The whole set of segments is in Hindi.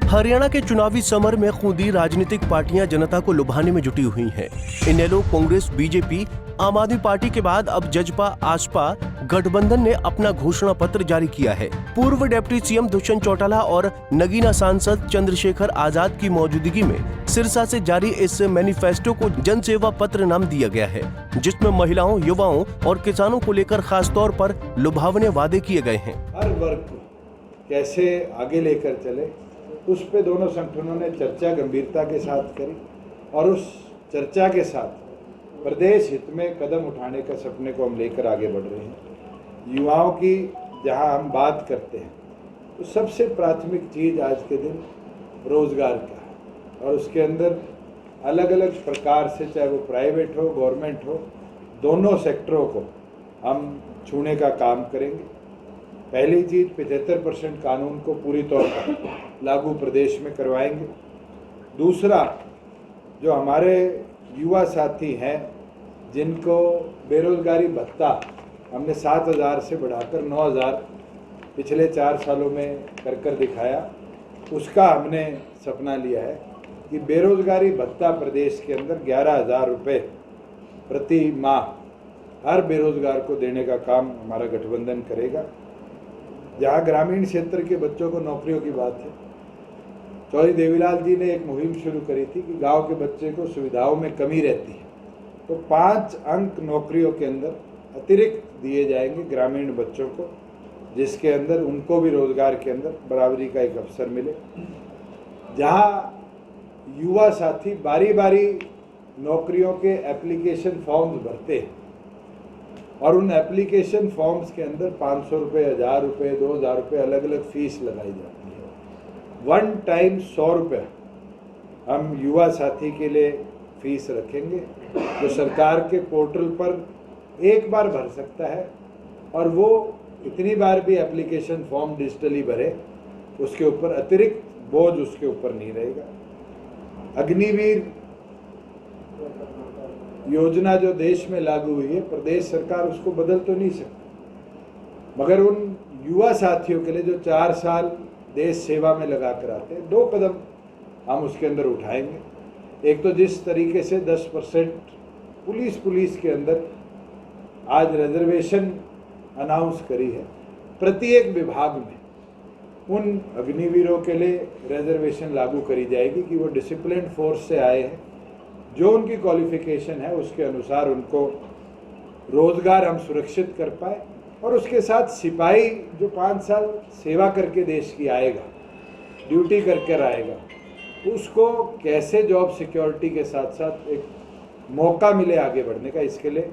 हरियाणा के चुनावी समर में खुदी राजनीतिक पार्टियां जनता को लुभाने में जुटी हुई हैं। इनेलो, कांग्रेस, बीजेपी, आम आदमी पार्टी के बाद अब जजपा आसपा गठबंधन ने अपना घोषणा पत्र जारी किया है। पूर्व डिप्टी सीएम दुष्यंत चौटाला और नगीना सांसद चंद्रशेखर आजाद की मौजूदगी में सिरसा से जारी इस मैनिफेस्टो को जन सेवा पत्र नाम दिया गया है, जिसमें महिलाओं, युवाओं और किसानों को लेकर खास तौर पर लुभावने वादे किए गए हैं। हर वर्ग को कैसे आगे लेकर चले, उस पे दोनों संगठनों ने चर्चा गंभीरता के साथ करी और उस चर्चा के साथ प्रदेश हित में कदम उठाने का सपने को हम लेकर आगे बढ़ रहे हैं। युवाओं की जहां हम बात करते हैं तो सबसे प्राथमिक चीज़ आज के दिन रोज़गार का है और उसके अंदर अलग अलग प्रकार से, चाहे वो प्राइवेट हो, गवर्नमेंट हो, दोनों सेक्टरों को हम छूने का काम करेंगे। पहली चीज़ 75% कानून को पूरी तौर पर लागू प्रदेश में करवाएंगे। दूसरा, जो हमारे युवा साथी हैं जिनको बेरोजगारी भत्ता हमने 7,000 से बढ़ाकर 9,000 पिछले 4 सालों में कर दिखाया, उसका हमने सपना लिया है कि बेरोजगारी भत्ता प्रदेश के अंदर 11,000 रुपये प्रति माह हर बेरोजगार को देने का काम हमारा गठबंधन करेगा। जहाँ ग्रामीण क्षेत्र के बच्चों को नौकरियों की बात है, चौधरी देवीलाल जी ने एक मुहिम शुरू करी थी कि गांव के बच्चे को सुविधाओं में कमी रहती है, तो 5 अंक नौकरियों के अंदर अतिरिक्त दिए जाएंगे ग्रामीण बच्चों को, जिसके अंदर उनको भी रोजगार के अंदर बराबरी का एक अवसर मिले। जहां युवा साथी बारी बारी नौकरियों के एप्लीकेशन फॉर्म्स भरते हैं और उन एप्लीकेशन फॉर्म्स के अंदर 500 रुपये, 1,000 रुपये, 2,000 रुपये अलग अलग फीस लगाई जाती है। वन टाइम 100 रुपये हम युवा साथी के लिए फीस रखेंगे, जो सरकार के पोर्टल पर एक बार भर सकता है और वो कितनी बार भी एप्लीकेशन फॉर्म डिजिटली भरे, उसके ऊपर अतिरिक्त बोझ उसके ऊपर नहीं रहेगा। अग्निवीर योजना जो देश में लागू हुई है, प्रदेश सरकार उसको बदल तो नहीं सकती, मगर उन युवा साथियों के लिए जो 4 साल देश सेवा में लगा कर आते हैं, 2 कदम हम उसके अंदर उठाएंगे। एक तो जिस तरीके से 10% पुलिस के अंदर आज रिजर्वेशन अनाउंस करी है, प्रत्येक विभाग में उन अग्निवीरों के लिए रिजर्वेशन लागू करी जाएगी कि वो डिसिप्लिन फोर्स से आए हैं, जो उनकी क्वालिफिकेशन है उसके अनुसार उनको रोजगार हम सुरक्षित कर पाए। और उसके साथ सिपाही जो 5 साल सेवा करके देश की आएगा, ड्यूटी करके आएगा, उसको कैसे जॉब सिक्योरिटी के साथ साथ एक मौका मिले आगे बढ़ने का, इसके लिए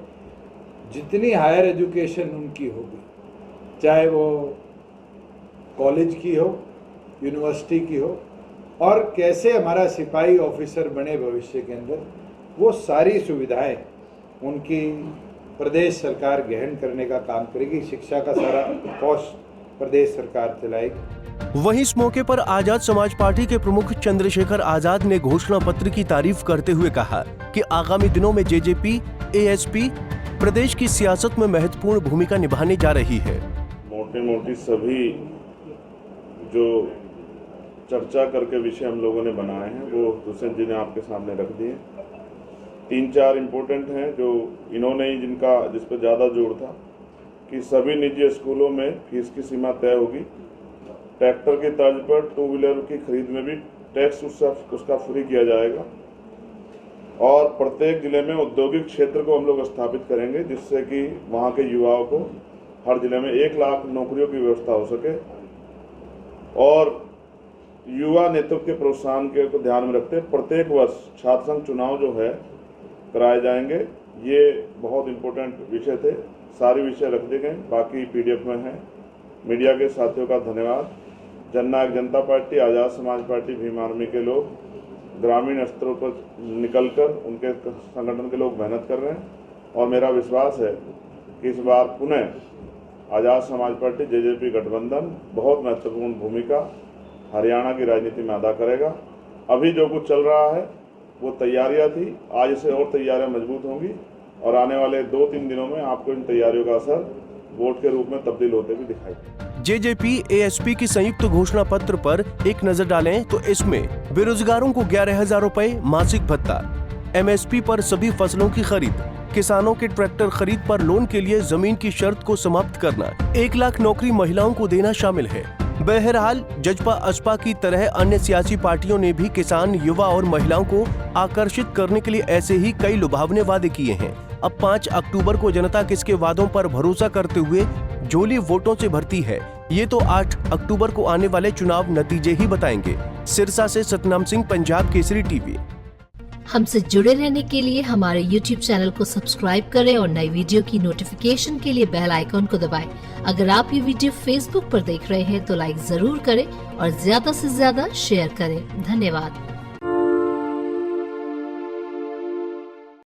जितनी हायर एजुकेशन उनकी होगी, चाहे वो कॉलेज की हो, यूनिवर्सिटी की हो, और कैसे हमारा सिपाही ऑफिसर बने भविष्य के अंदर, वो सारी सुविधाएं उनकी प्रदेश सरकार गहन करने का काम करेगी। शिक्षा का सारा कॉस्ट प्रदेश सरकार चलाएगी। वहीं इस मौके पर आजाद समाज पार्टी के प्रमुख चंद्रशेखर आजाद ने घोषणा पत्र की तारीफ करते हुए कहा कि आगामी दिनों में जेजेपी, एएसपी प्रदेश की सियासत में महत्वपूर्ण भूमिका निभाने जा रही है। मोटी सभी जो चर्चा करके विषय हम लोगों ने बनाए हैं वो दुष्यंत जी ने आपके सामने रख दिए। 3-4 इम्पोर्टेंट हैं जो इन्होंने ही जिस पर ज़्यादा जोर था कि सभी निजी स्कूलों में फीस की सीमा तय होगी। ट्रैक्टर की तर्ज पर 2 व्हीलर की खरीद में भी टैक्स उसका फ्री किया जाएगा और प्रत्येक जिले में औद्योगिक क्षेत्र को हम लोग स्थापित करेंगे, जिससे कि वहाँ के युवाओं को हर जिले में 1 लाख नौकरियों की व्यवस्था हो सके। और युवा नेतृत्व के प्रोत्साहन के को ध्यान में रखते प्रत्येक वर्ष छात्र संघ चुनाव जो है कराए जाएंगे। ये बहुत इम्पोर्टेंट विषय थे, सारे विषय रख दिए गए, बाकी पीडीएफ में है। मीडिया के साथियों का धन्यवाद। जननायक जनता party, Azad Samaj party, Bhim army के लोग ग्रामीण स्तरों पर निकलकर उनके संगठन के लोग मेहनत कर रहे हैं और मेरा विश्वास है कि इस बार पुनः आजाद समाज पार्टी जेजेपी गठबंधन बहुत महत्वपूर्ण भूमिका हरियाणा की राजनीति में अदा करेगा। अभी जो कुछ चल रहा है वो तैयारियां थी, आज से और तैयारियां मजबूत होंगी और आने वाले 2-3 दिनों में आपको इन तैयारियों का असर वोट के रूप में तब्दील होते भी दिखाई दें। जेजेपी एएसपी की संयुक्त घोषणा पत्र पर एक नजर डालें तो इसमें बेरोजगारों को 11,000 रुपए मासिक भत्ता, एमएसपी पर सभी फसलों की खरीद, किसानों के ट्रैक्टर खरीद पर लोन के लिए जमीन की शर्त को समाप्त करना, 1 लाख नौकरी महिलाओं को देना शामिल है। बहरहाल जजपा असपा की तरह अन्य सियासी पार्टियों ने भी किसान, युवा और महिलाओं को आकर्षित करने के लिए ऐसे ही कई लुभावने वादे किए हैं। अब 5 अक्टूबर को जनता किसके वादों पर भरोसा करते हुए झोली वोटों से भरती है, ये तो 8 अक्टूबर को आने वाले चुनाव नतीजे ही बताएंगे। सिरसा से सतनाम सिंह, पंजाब केसरी टीवी। हमसे जुड़े रहने के लिए हमारे YouTube चैनल को सब्सक्राइब करें और नई वीडियो की नोटिफिकेशन के लिए बेल आइकॉन को दबाएं। अगर आप ये वीडियो Facebook पर देख रहे हैं तो लाइक जरूर करें और ज्यादा से ज्यादा शेयर करें। धन्यवाद।